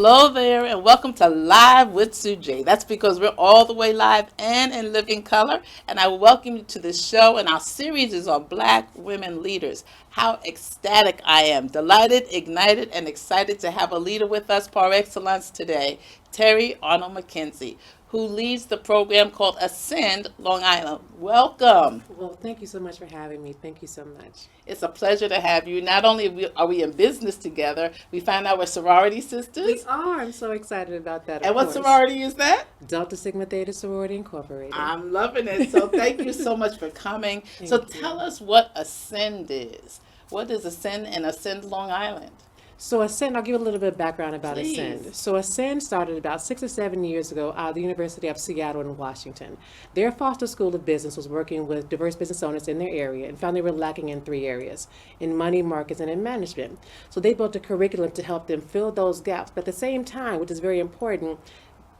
Hello there, and welcome to Live with Sujay. That's because we're all the way live and in living color. And I welcome you to this show. And our series is on Black women leaders. How ecstatic I am, delighted, ignited, and excited to have a leader with us par excellence today, Terri Arnold-McKenzie, who leads the program called Ascend Long Island. Welcome. Well, thank you so much for having me. Thank you so much. It's a pleasure to have you. Not only are we in business together, we find out we're sorority sisters. We are. I'm so excited about that. And what sorority is that? Delta Sigma Theta Sorority Incorporated. I'm loving it. So thank you so much for coming. So tell us what Ascend is. What is Ascend and Ascend Long Island? So Ascend, I'll give a little bit of background about Please. Ascend. So Ascend started about 6 or 7 years ago out of the University of Seattle in Washington. Their Hofstra School of Business was working with diverse business owners in their area and found they were lacking in 3 areas, in money, markets, and in management. So they built a curriculum to help them fill those gaps, but at the same time, which is very important,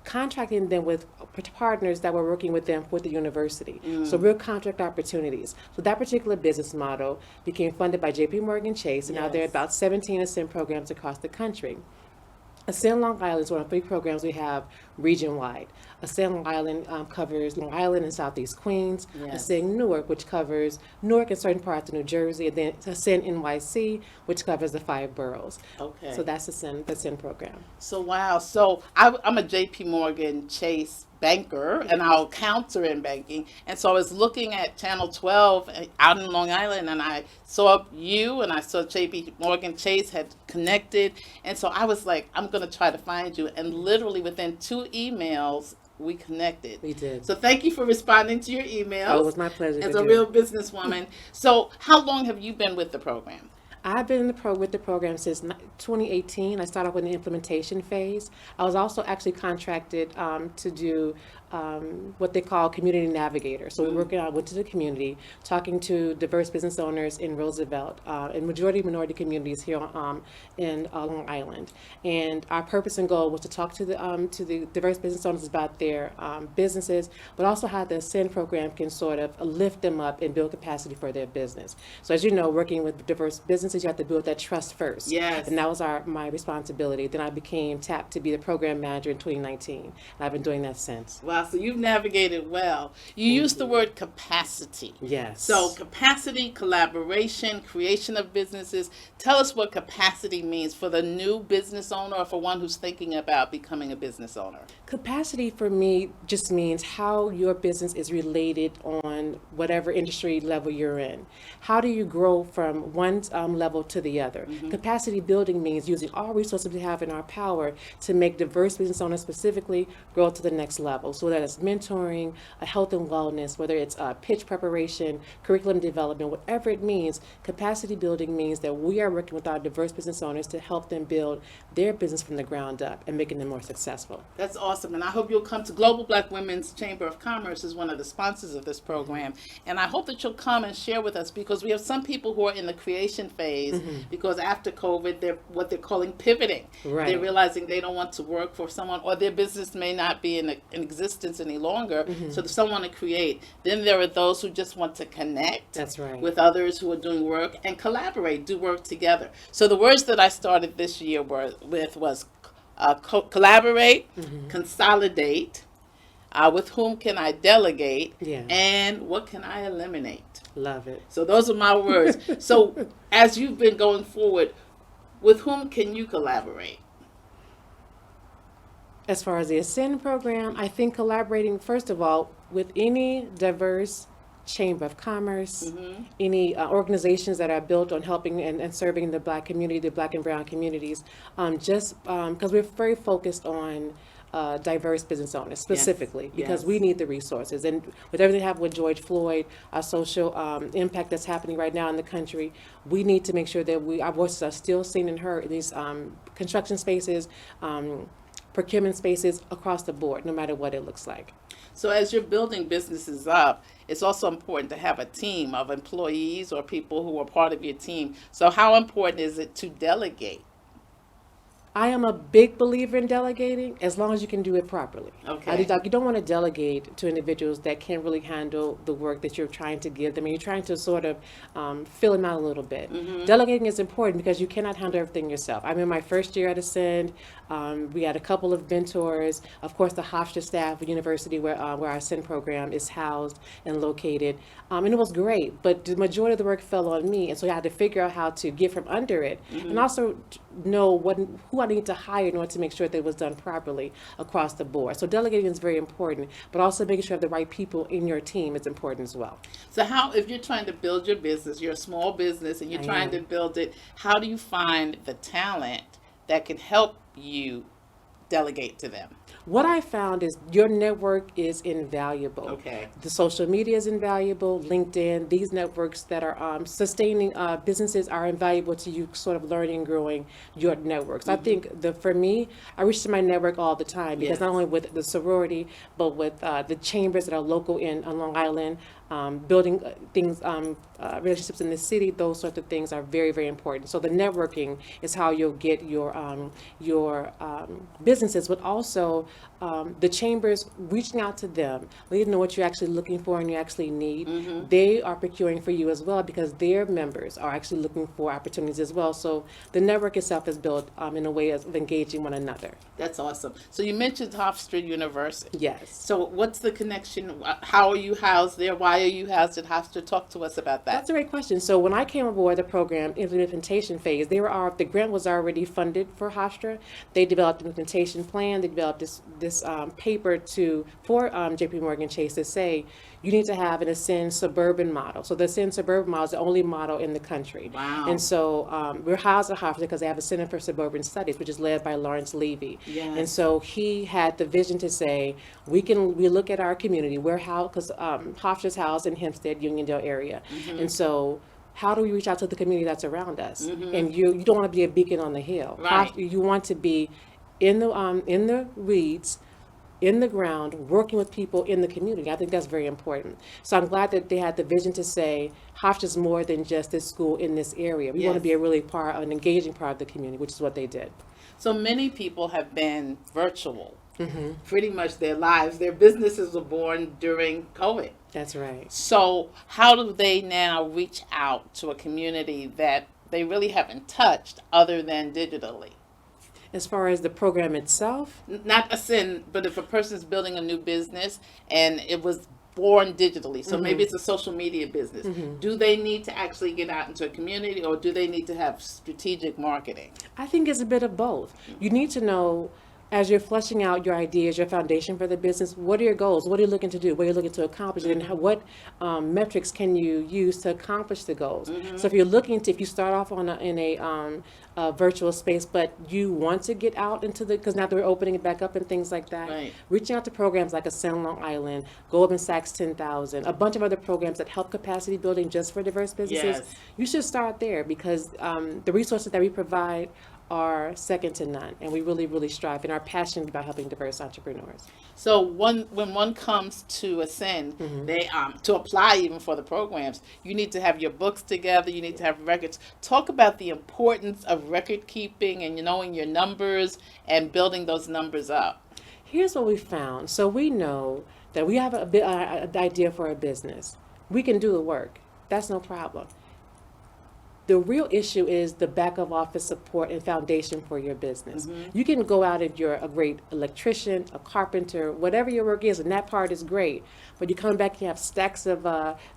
contracting them with partners that were working with them with the university. So real contract opportunities. So that particular business model became funded by JP Morgan Chase, and now there are about 17 Ascend programs across the country. Ascend Long Island is one of 3 programs we have region-wide. Ascend Long Island covers Long Island and Southeast Queens. Ascend Newark, which covers Newark and certain parts of New Jersey. And then Ascend NYC, which covers the 5 boroughs. Okay. So that's the Ascend program. So wow. So I'm a JP Morgan Chase banker and our counter in banking. And so I was looking at Channel 12 out in Long Island, and I saw you and I saw JP Morgan Chase had connected. And so I was like, I'm going to try to find you. And literally within 2 emails, we connected. We did. So thank you for responding to your emails. Oh, it was my pleasure. As a real businesswoman. So how long have you been with the program? I've been with the program since 2018. I started off with the implementation phase. I was also actually contracted to do what they call community navigator. So went to the community, talking to diverse business owners in Roosevelt and majority minority communities here in Long Island. And our purpose and goal was to talk to the diverse business owners about their businesses, but also how the Ascend program can sort of lift them up and build capacity for their business. So as you know, working with diverse businesses, you have to build that trust first. Yes. And that was my responsibility. Then I became tapped to be the program manager in 2019. And I've been doing that since. Wow, so you've navigated well. You used the word capacity. Yes. So capacity, collaboration, creation of businesses. Tell us what capacity means for the new business owner or for one who's thinking about becoming a business owner. Capacity for me just means how your business is related on whatever industry level you're in. How do you grow from one level to the other? Capacity building means using all resources we have in our power to make diverse business owners specifically grow to the next level. So that is mentoring, health and wellness, whether it's pitch preparation, curriculum development, whatever it means. Capacity building means that we are working with our diverse business owners to help them build their business from the ground up and making them more successful. That's awesome. And I hope you'll come to Global Black Women's Chamber of Commerce is one of the sponsors of this program. And I hope that you'll come and share with us, because we have some people who are in the creation phase because after COVID, they're what they're calling pivoting. Right. They're realizing they don't want to work for someone, or their business may not be in existence any longer. So there's someone to create. Then there are those who just want to connect. That's right. With others who are doing work and collaborate, do work together. So the words that I started this year was collaborate, consolidate, with whom can I delegate, and what can I eliminate? Love it. So those are my words. So as you've been going forward, with whom can you collaborate? As far as the Ascend program, I think collaborating, first of all, with any diverse chamber of commerce, any organizations that are built on helping and serving the Black community, the Black and Brown communities, just because we're very focused on diverse business owners specifically, because we need the resources. And with everything that happened with George Floyd, our social impact that's happening right now in the country, we need to make sure that our voices are still seen and heard in these construction spaces, procurement spaces across the board, no matter what it looks like. So as you're building businesses up, it's also important to have a team of employees or people who are part of your team. So how important is it to delegate? I am a big believer in delegating as long as you can do it properly. Okay. Like, you don't want to delegate to individuals that can't really handle the work that you're trying to give them, and you're trying to sort of fill them out a little bit. Delegating is important because you cannot handle everything yourself. I mean, my first year at Ascend, we had a couple of mentors. Of course, the Hofstra staff at University, where our Ascend program is housed and located, and it was great. But the majority of the work fell on me, and so I had to figure out how to get from under it, and also know who I need to hire in order to make sure that it was done properly across the board. So delegating is very important, but also making sure you have the right people in your team is important as well. So how, if you're trying to build your business, you're a small business and you're trying to build it, how do you find the talent that can help you delegate to them? What I found is your network is invaluable. Okay. The social media is invaluable. LinkedIn, these networks that are sustaining businesses are invaluable to you, sort of learning and growing your networks. I think for me, I reach to my network all the time because Yes. not only with the sorority, but with the chambers that are local on Long Island, building things, relationships in the city, those sorts of things are very, very important. So the networking is how you'll get your businesses, but also the chambers, reaching out to them, letting them know what you're actually looking for and you actually need. They are procuring for you as well because their members are actually looking for opportunities as well. So the network itself is built in a way of engaging one another. That's awesome. So you mentioned Hofstra University. Yes. So what's the connection? How are you housed there? Why are you housed at Hofstra? Talk to us about that. That's a great question. So when I came aboard the program in the implementation phase, the grant was already funded for Hofstra. They developed an implementation plan. They developed this paper for JP Morgan Chase to say you need to have an Ascend suburban model. So the Ascend suburban model is the only model in the country. Wow. And so we're housed at Hofstra because they have a Center for Suburban Studies, which is led by Lawrence Levy. Yes. And so he had the vision to say we look at our community. We're housed because Hofstra's housed in Hempstead, Uniondale area, and so how do we reach out to the community that's around us? And you don't want to be a beacon on the hill. Right. You want to be in the weeds, in the ground, working with people in the community. I think that's very important. So I'm glad that they had the vision to say Hofstra's more than just this school in this area. We want to Yes. be an engaging part of the community, which is what they did. So many people have been virtual pretty much their lives. Their businesses were born during COVID. That's right. So how do they now reach out to a community that they really haven't touched other than digitally? As far as the program itself, Not a sin, but if a person's building a new business and it was born digitally, so maybe it's a social media business, do they need to actually get out into a community or do they need to have strategic marketing? I think it's a bit of both. You need to know, as you're fleshing out your ideas, your foundation for the business, what are your goals? What are you looking to do? What are you looking to accomplish? And what metrics can you use to accomplish the goals? So if you start off in a virtual space, but you want to get out into because now they're opening it back up and things like that, Right. reaching out to programs like Ascend Long Island, Goldman Sachs 10,000, a bunch of other programs that help capacity building just for diverse businesses, Yes. you should start there because the resources that we provide are second to none, and we really, really strive and are passionate about helping diverse entrepreneurs. So when one comes to Ascend, they to apply even for the programs, you need to have your books together. You need to have records. Talk about the importance of record keeping and knowing your numbers and building those numbers up. Here's what we found. So we know that we have an idea for a business. We can do the work. That's no problem. The real issue is the back of office support and foundation for your business. You can go out and you're a great electrician, a carpenter, whatever your work is, and that part is great. But you come back and you have stacks of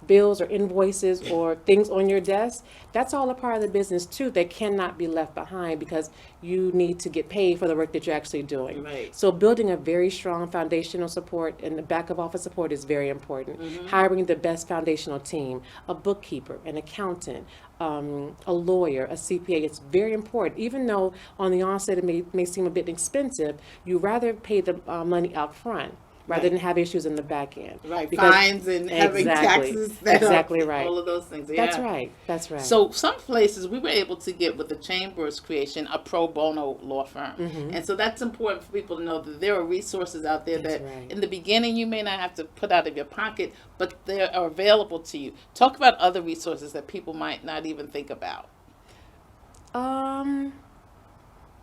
bills or invoices or things on your desk. That's all a part of the business too that cannot be left behind because you need to get paid for the work that you're actually doing. Right. So building a very strong foundational support and the back of office support is very important. Hiring the best foundational team, a bookkeeper, an accountant, a lawyer, a CPA, it's very important. Even though on the onset it may seem a bit expensive, you rather pay the money up front rather Right. than have issues in the back end. Right, Because- fines and having Exactly. taxes. That Exactly are, right. All of those things. That's Yeah. right. That's right. So some places we were able to get with the Chamber's creation a pro bono law firm, and so that's important for people to know that there are resources out there That's that right. in the beginning you may not have to put out of your pocket, but they are available to you. Talk about other resources that people might not even think about.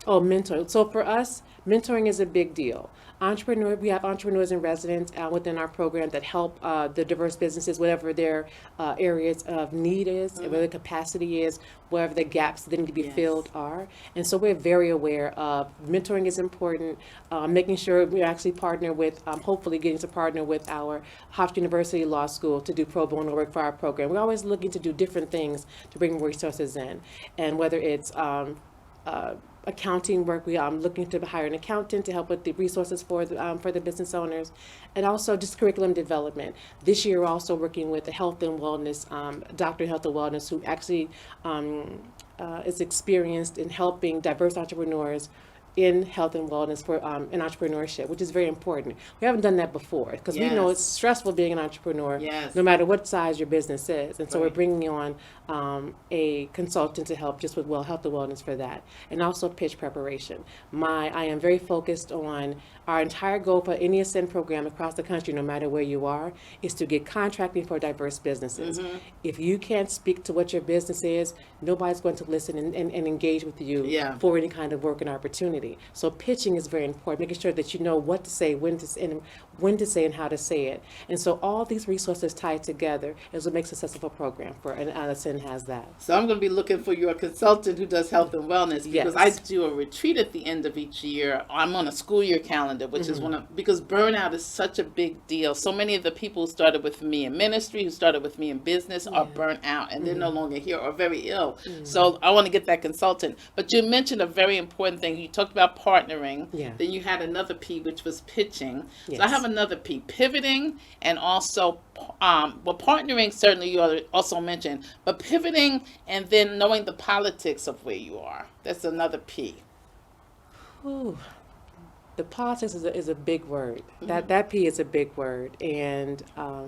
Oh, mentoring. So for us, mentoring is a big deal. We have entrepreneurs in residence within our program that help the diverse businesses, whatever their areas of need is, whatever the capacity is, wherever the gaps that need to be Yes. filled are. And so we're very aware of mentoring is important, making sure we actually partner with, hopefully getting to partner with our Hofstra University Law School to do pro bono work for our program. We're always looking to do different things to bring resources in. And whether it's accounting work. I'm looking to hire an accountant to help with the resources for the business owners, and also just curriculum development. This year, we're also working with the health and wellness doctor in health and wellness who actually is experienced in helping diverse entrepreneurs in health and wellness for in entrepreneurship, which is very important. We haven't done that before because we know it's Yes. stressful being an entrepreneur, Yes. no matter what size your business is. And so we're Right. bringing on a consultant to help just with health and wellness for that, and also pitch preparation. I am very focused on our entire goal for any Ascend program across the country, no matter where you are, is to get contracting for diverse businesses. If you can't speak to what your business is, nobody's going to listen and engage with you Yeah. for any kind of work and opportunity. So pitching is very important, making sure that you know what to say, when to say, and how to say it. And so all these resources tied together is what makes a successful program and Ascend has that. So I'm going to be looking for your consultant who does health and wellness because Yes. I do a retreat at the end of each year. I'm on a school year calendar, which is because burnout is such a big deal. So many of the people who started with me in ministry, who started with me in business, are burnt out and they're no longer here or very ill. So I want to get that consultant. But you mentioned a very important thing. You talked about partnering. Yeah. Then you had another P, which was pitching. So I Yes. have another P, pivoting, and also partnering. Certainly, you also mentioned, but pivoting and then knowing the politics of where you are. That's another P. Ooh. The politics is a big word. That P is a big word. And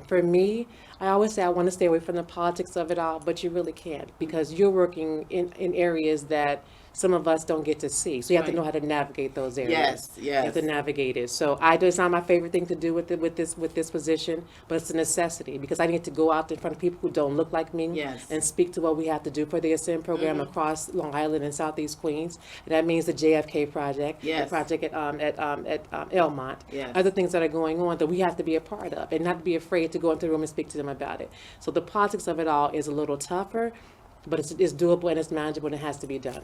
for me, I always say I want to stay away from the politics of it all, but you really can't because you're working in areas that some of us don't get to see. So you have to Right. know how to navigate those areas. Yes, You have to yes. navigate it. So it's not my favorite thing to do with this position, but it's a necessity because I need to go out in front of people who don't look like me Yes. and speak to what we have to do for the Ascend program across Long Island and Southeast Queens. And that means the JFK project, Yes. the project at Elmont, Yes. other things that are going on that we have to be a part of and not to be afraid to go into the room and speak to them about it. So the politics of it all is a little tougher, but it's doable and it's manageable and it has to be done.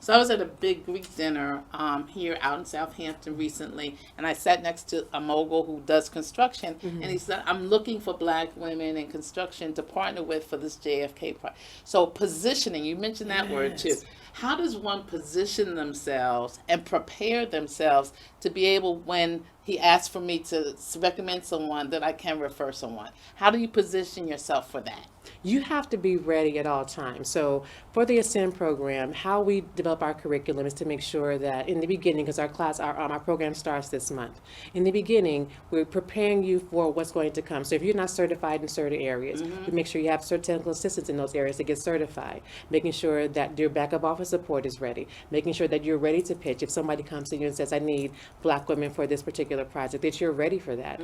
So I was at a big Greek dinner here out in Southampton recently, and I sat next to a mogul who does construction, and he said, "I'm looking for Black women in construction to partner with for this JFK project." So positioning, you mentioned that word too. Yes. How does one position themselves and prepare themselves to be able, when he asks for me to recommend someone, that I can refer someone? How do you position yourself for that? You have to be ready at all times. So for the Ascend program, how we develop our curriculum is to make sure that in the beginning, because our program starts this month. In the beginning, we're preparing you for what's going to come. So if you're not certified in certain areas, we make sure you have certain technical assistants in those areas to get certified. Making sure that your backup office support is ready. Making sure that you're ready to pitch. If somebody comes to you and says, "I need Black women for this particular project," that you're ready for that.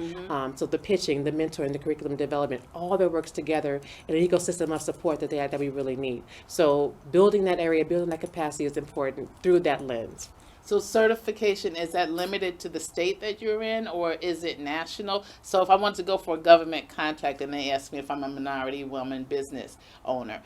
So the pitching, the mentoring, the curriculum development, all that works together in an ecosystem of support that we really need. So building that area, building that capacity is important through that lens. So certification, is that limited to the state that you're in, or is it national? So if I want to go for a government contract and they ask me if I'm a minority woman business owner,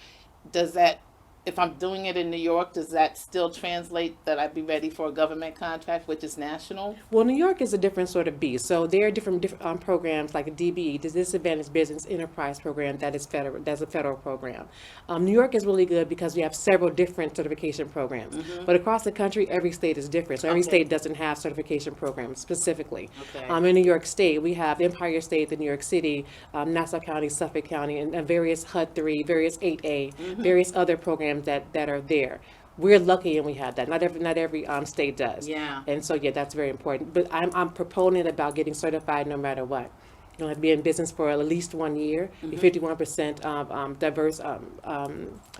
does that, if I'm doing it in New York, does that still translate that I'd be ready for a government contract, which is national? Well, New York is a different sort of beast. So there are different programs like a DBE, the Disadvantaged Business Enterprise Program, that's a federal program. New York is really good because we have several different certification programs. But across the country, every state is different. So every Okay. state doesn't have certification programs specifically. Okay. In New York State, we have Empire State, the New York City, Nassau County, Suffolk County, and various HUD 3, various 8A, various other programs that are there. We're lucky and we have that. Not every state does. Yeah. And so that's very important. But I'm a proponent about getting certified no matter what. You have to be in business for at least 1 year. Be 51% of diverse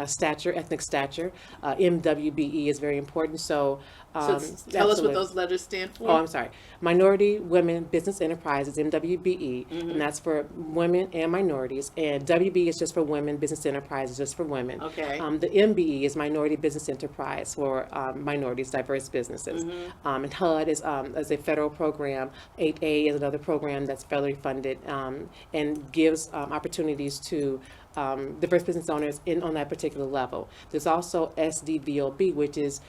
stature, ethnic stature. MWBE is very important. So, So tell us what absolutely. those letters stand for. Oh, I'm sorry. Minority Women Business Enterprises, MWBE, and that's for women and minorities. And WBE is just for women, business enterprises, just for women. Okay. The MBE is Minority Business Enterprise for minorities, diverse businesses. And HUD is a federal program. 8A is another program that's federally funded and gives opportunities to diverse business owners on that particular level. There's also SDVOB, which is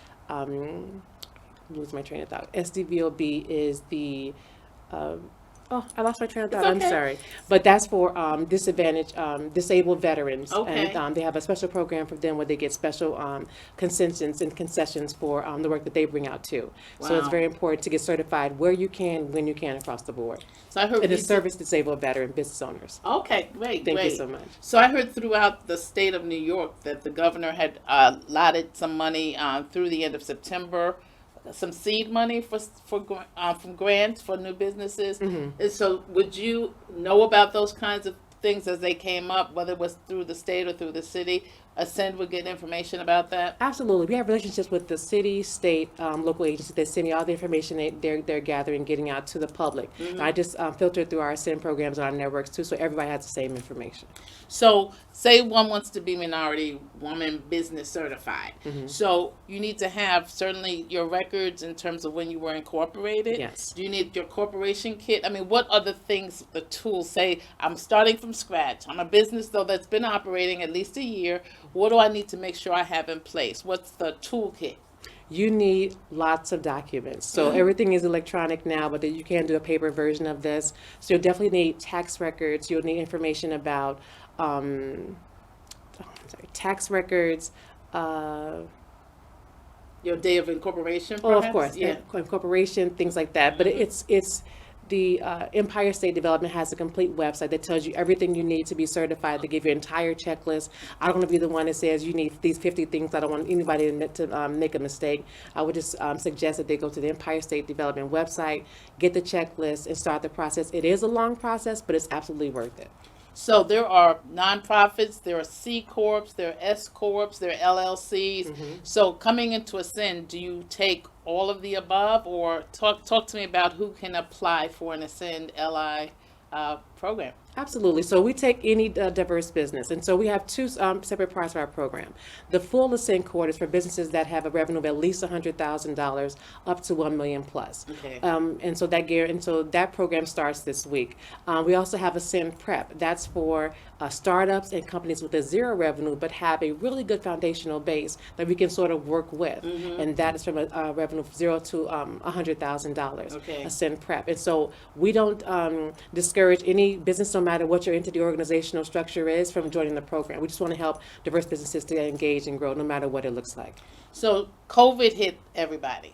lose my train of thought. SDVOB is the I lost my train of thought. I'm okay. sorry, but that's for disabled veterans, Okay. and they have a special program for them where they get special concessions for the work that they bring out too. So it's Wow. very important to get certified where you can, when you can, across the board. So I heard And to recent- service disabled veteran business owners. Okay, great, Thank great. you so much. So I heard throughout the state of New York that the governor had allotted some money through the end of September, some seed money from grants for new businesses. And so would you know about those kinds of things as they came up, whether it was through the state or through the city? Ascend would get information about that? Absolutely. We have relationships with the city, state, local agencies that send me all the information they're gathering, getting out to the public. And I just filter through our Ascend programs on our networks too, so everybody has the same information. So say one wants to be minority woman business certified. So you need to have certainly your records in terms of when you were incorporated. Yes. Do you need your corporation kit? I mean, what are the things, the tools? Say I'm starting from scratch. I'm a business though that's been operating at least a year. What do I need to make sure I have in place? What's the toolkit? You need lots of documents. So everything is electronic now, but you can do a paper version of this. So you'll definitely need tax records. You'll need information about tax records. Your day of incorporation, Oh, perhaps? of course, Yeah. incorporation, things like that. But it's the Empire State Development has a complete website that tells you everything you need to be certified. They give you an entire checklist. I don't want to be the one that says you need these 50 things. I don't want anybody to make a mistake. I would just suggest that they go to the Empire State Development website, get the checklist, and start the process. It is a long process, but it's absolutely worth it. So there are nonprofits, there are C Corps, there are S Corps, there are LLCs. So coming into Ascend, do you take all of the above, or talk to me about who can apply for an Ascend LI program? Absolutely. So we take any diverse business. And so we have two separate parts of our program. The full Ascend Court is for businesses that have a revenue of at least $100,000 up to $1 million plus. Okay. And so that program starts this week. We also have Ascend Prep. That's for startups and companies with a zero revenue but have a really good foundational base that we can sort of work with. And that is from a revenue of $0 to $100,000. Okay. Ascend Prep. And so we don't discourage any business, no matter what your entity organizational structure is, from joining the program. We just want to help diverse businesses to engage and grow, no matter what it looks like. So COVID hit everybody.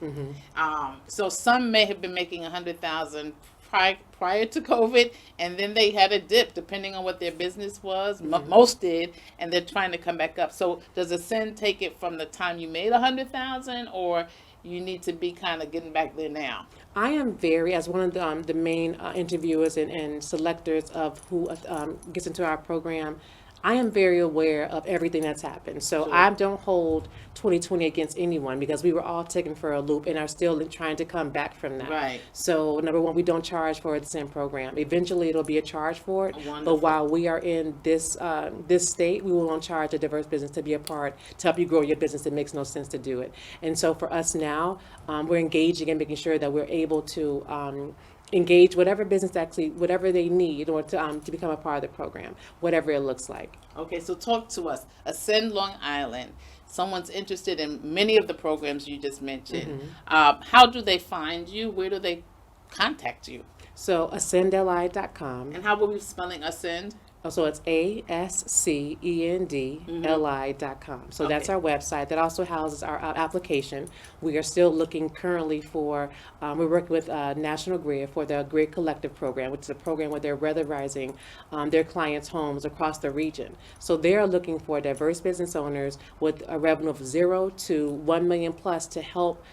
So some may have been making $100,000 prior to COVID, and then they had a dip depending on what their business was. Most did, and they're trying to come back up. So does Ascend take it from the time you made $100,000, or you need to be kind of getting back there now? I am as one of the main interviewers and selectors of who gets into our program, I am very aware of everything that's happened. So I don't hold 2020 against anyone, because we were all taken for a loop and are still trying to come back from that. Right. So number one, we don't charge for the SIM program. Eventually it'll be a charge for it. Wonderful. But while we are in this state, we won't charge a diverse business to be a part, to help you grow your business. It makes no sense to do it. And so for us now, we're engaging and making sure that we're able to engage whatever business whatever they need, or to become a part of the program, whatever it looks like. Okay, so talk to us. Ascend Long Island. Someone's interested in many of the programs you just mentioned. How do they find you? Where do they contact you? So ascendli.com. And how will we be spelling Ascend? So it's ASCENDLI.com. So that's Okay. our website. That also houses our application. We are still looking currently for, we're working with National Grid for the Grid Collective program, which is a program where they're weatherizing their clients' homes across the region. So they're looking for diverse business owners with a revenue of 0 to 1 million plus to help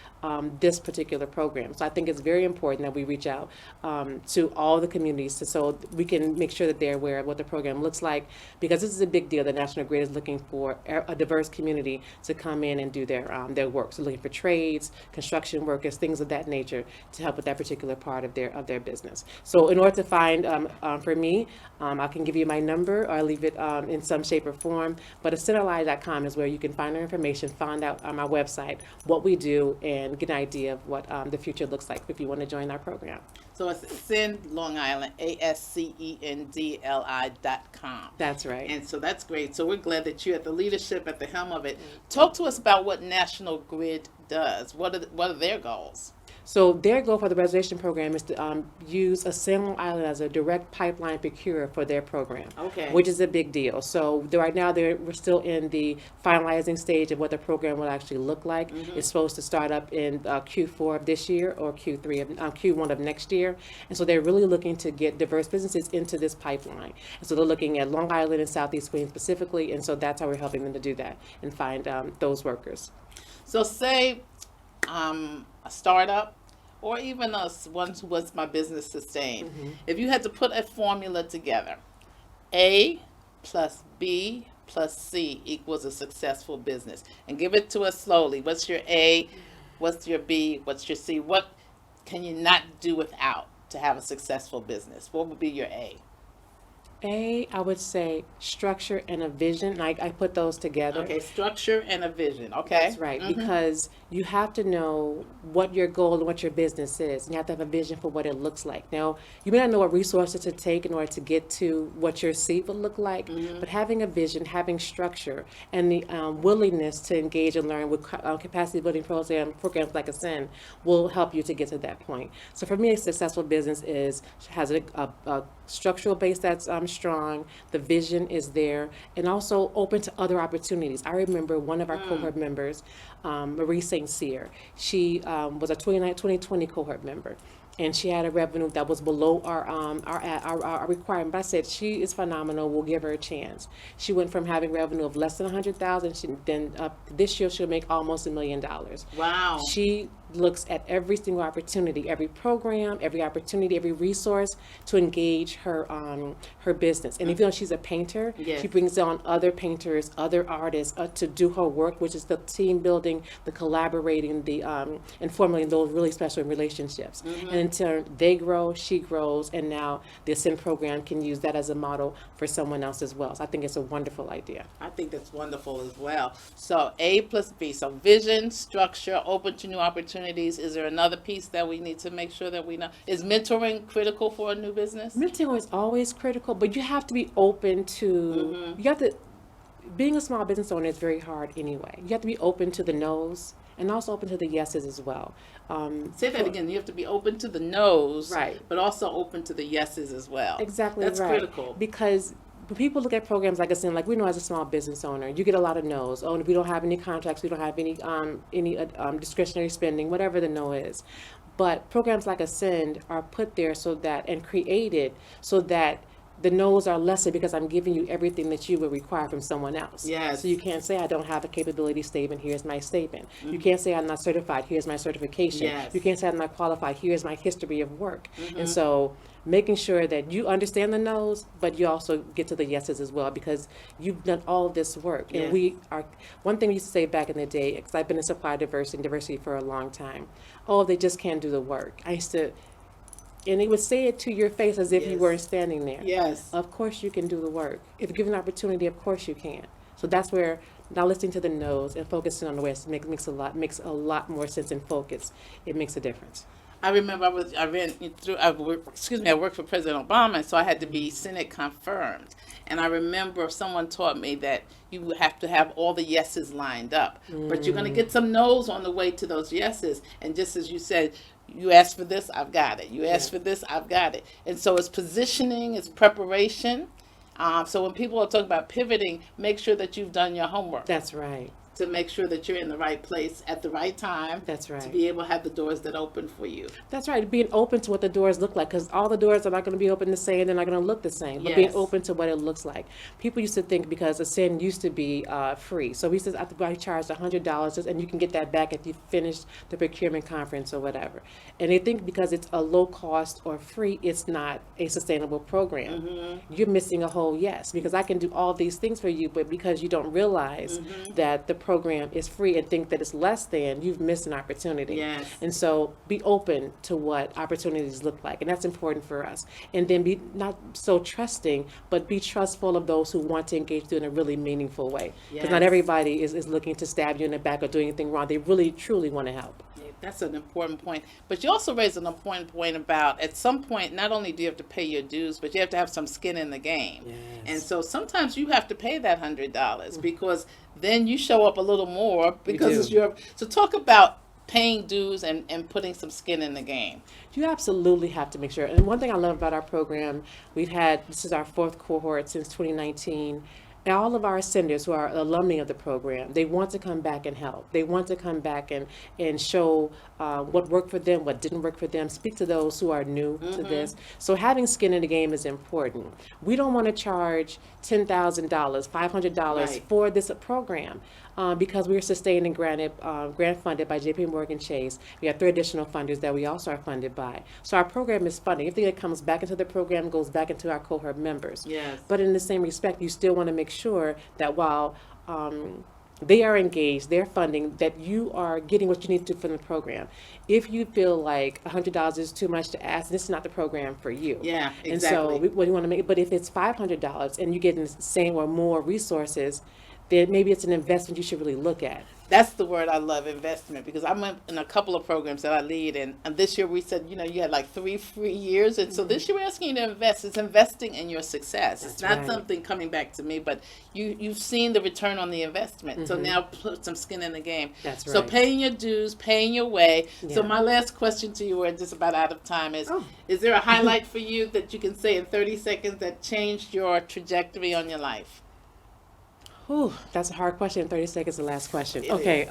this particular program. So I think it's very important that we reach out to all the communities so we can make sure that they're aware of what the program looks like, because this is a big deal. The National Grid is looking for a diverse community to come in and do their work. So looking for trades, construction workers, things of that nature to help with that particular part of their business. So in order to find for me, I can give you my number or I'll leave it in some shape or form. But ascendali.com is where you can find our information, find out on our website what we do, and get an idea of what the future looks like if you want to join our program. So it's Ascend Long Island, ASCENDLI.com. That's right. And so that's great. So we're glad that you're at the leadership, at the helm of it. Talk to us about what National Grid does. What are their goals? So their goal for the reservation program is to use Ascend Long Island as a direct pipeline procurer for their program, Okay. which is a big deal. So right now we're still in the finalizing stage of what the program will actually look like. It's supposed to start up in Q4 of this year or Q1 of next year. And so they're really looking to get diverse businesses into this pipeline. And so they're looking at Long Island and Southeast Queens specifically. And so that's how we're helping them to do that and find those workers. So say a startup or even one who wants my business sustained. If you had to put a formula together, A plus B plus C equals a successful business. And give it to us slowly. What's your A? What's your B? What's your C? What can you not do without to have a successful business? What would be your A? I would say structure and a vision. I put those together. Okay, structure and a vision. Okay. That's right, because you have to know what your goal and what your business is. And you have to have a vision for what it looks like. Now, you may not know what resources to take in order to get to what your seat would look like, but having a vision, having structure, and the willingness to engage and learn with capacity building programs like Ascend will help you to get to that point. So for me, a successful business has a structural base that's strong, the vision is there, and also open to other opportunities. I remember one of our cohort members, Marie St. Cyr. She was a 2020 cohort member, and she had a revenue that was below our requirement. But I said, she is phenomenal. We'll give her a chance. She went from having revenue of less than $100,000. Then this year she'll make almost $1 million. Wow. She looks at every single opportunity, every program, every opportunity, every resource to engage her business. And even though she's a painter, Yes. she brings on other painters, other artists to do her work, which is the team building, the collaborating, the and formulating those really special relationships. And in turn, they grow, she grows, and now the Ascend program can use that as a model for someone else as well. So I think it's a wonderful idea. I think that's wonderful as well. So A plus B. So vision, structure, open to new opportunities. Is there another piece that we need to make sure that we know? Is mentoring critical for a new business? Mentoring is always critical, but you have to be open to, being a small business owner is very hard anyway. You have to be open to the no's and also open to the yeses as well. Say that again. You have to be open to the no's, Right. but also open to the yeses as well. Exactly That's right. critical. Because when people look at programs like Ascend, like we know as a small business owner, you get a lot of no's. Oh, we don't have any contracts, we don't have any discretionary spending, whatever the no is. But programs like Ascend are put there and created so that the no's are lesser because I'm giving you everything that you would require from someone else. Yes. So you can't say I don't have a capability statement, here's my statement. You can't say I'm not certified, here's my certification. Yes. You can't say I'm not qualified, here's my history of work. And so making sure that you understand the no's, but you also get to the yeses as well, because you've done all this work. Yes. And we are, one thing we used to say back in the day, because I've been in supply diversity for a long time, oh, they just can't do the work. And they would say it to your face as if you Yes. weren't standing there. Yes. Of course you can do the work. If given an opportunity, of course you can. So that's where now listening to the no's and focusing on the West makes a lot more sense and focus. It makes a difference. I remember I worked for President Obama, and so I had to be Senate confirmed. And I remember someone taught me that you have to have all the yeses lined up, but you're going to get some no's on the way to those yeses. And just as you said, you asked for this, I've got it. You asked for this, I've got it. And so it's positioning, it's preparation. So when people are talking about pivoting, make sure that you've done your homework That's right. to make sure that you're in the right place at the right time. That's right. To be able to have the doors that open for you. That's right. Being open to what the doors look like, because all the doors are not going to be open the same. They're not going to look the same. But being Yes. open to what it looks like. People used to think because a sin used to be free. So we said I charged $100, and you can get that back if you finish the procurement conference or whatever. And they think because it's a low cost or free, it's not a sustainable program. You're missing a whole yes, because I can do all these things for you, but because you don't realize that the program is free and think that it's less than, you've missed an opportunity. Yes. And so be open to what opportunities look like. And that's important for us. And then be not so trusting, but be trustful of those who want to engage you in a really meaningful way. Because not Yes. everybody is looking to stab you in the back or do anything wrong. They really, truly want to help. That's an important point. But you also raised an important point about at some point, not only do you have to pay your dues, but you have to have some skin in the game. Yes. And so sometimes you have to pay that $100 because then you show up a little more because do. it's your. So talk about paying dues and putting some skin in the game. You absolutely have to make sure. And one thing I love about our program, this is our fourth cohort since 2019. And all of our ascenders who are alumni of the program, they want to come back and help. They want to come back and show what worked for them, what didn't work for them, speak to those who are new to this. So having skin in the game is important. We don't want to charge $10,000, $500 Right. for this program because we're sustained and grant funded by JP Morgan Chase. We have 3 additional funders that we also are funded by. So our program is funding. Everything that comes back into the program goes back into our cohort members. Yes. But in the same respect, you still want to make sure that while they are engaged, they're funding, that you are getting what you need to from the program. If you feel like $100 is too much to ask, this is not the program for you. Yeah, And exactly. so what do you want to make? But if it's $500 and you get the same or more resources, then maybe it's an investment you should really look at. That's the word I love, investment, because I'm in a couple of programs that I lead, and this year we said, you had like 3 free years, and so this year we're asking you to invest. It's investing in your success. It's That's not right. something coming back to me, but you've seen the return on the investment. So now put some skin in the game. That's So right. paying your dues, paying your way. So Yeah. my last question to you, we're just about out of time, is Oh. is there a highlight for you that you can say in 30 seconds that changed your trajectory on your life? Whew, that's a hard question. 30 seconds, the last question. It Okay,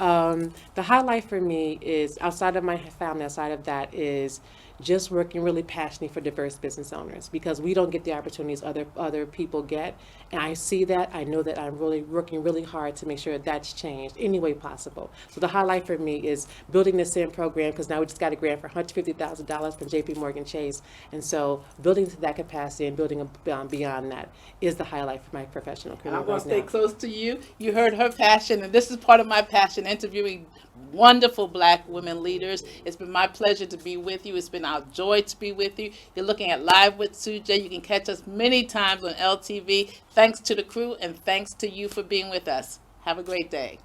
the highlight for me is, outside of my family, outside of that, is just working really passionately for diverse business owners, because we don't get the opportunities other people get. And I see that. I know that I'm really working really hard to make sure that's changed any way possible. So the highlight for me is building the SIM program, because now we just got a grant for $150,000 from JP Morgan Chase. And so building to that capacity and building beyond that is the highlight for my professional career. And I'm going right to stay now. close to you. You heard her passion, and this is part of my passion, interviewing wonderful Black women leaders. It's been my pleasure to be with you. It's been our joy to be with you. You're looking at Live with Sujay. You can catch us many times on LTV. Thanks to the crew, and thanks to you for being with us. Have a great day.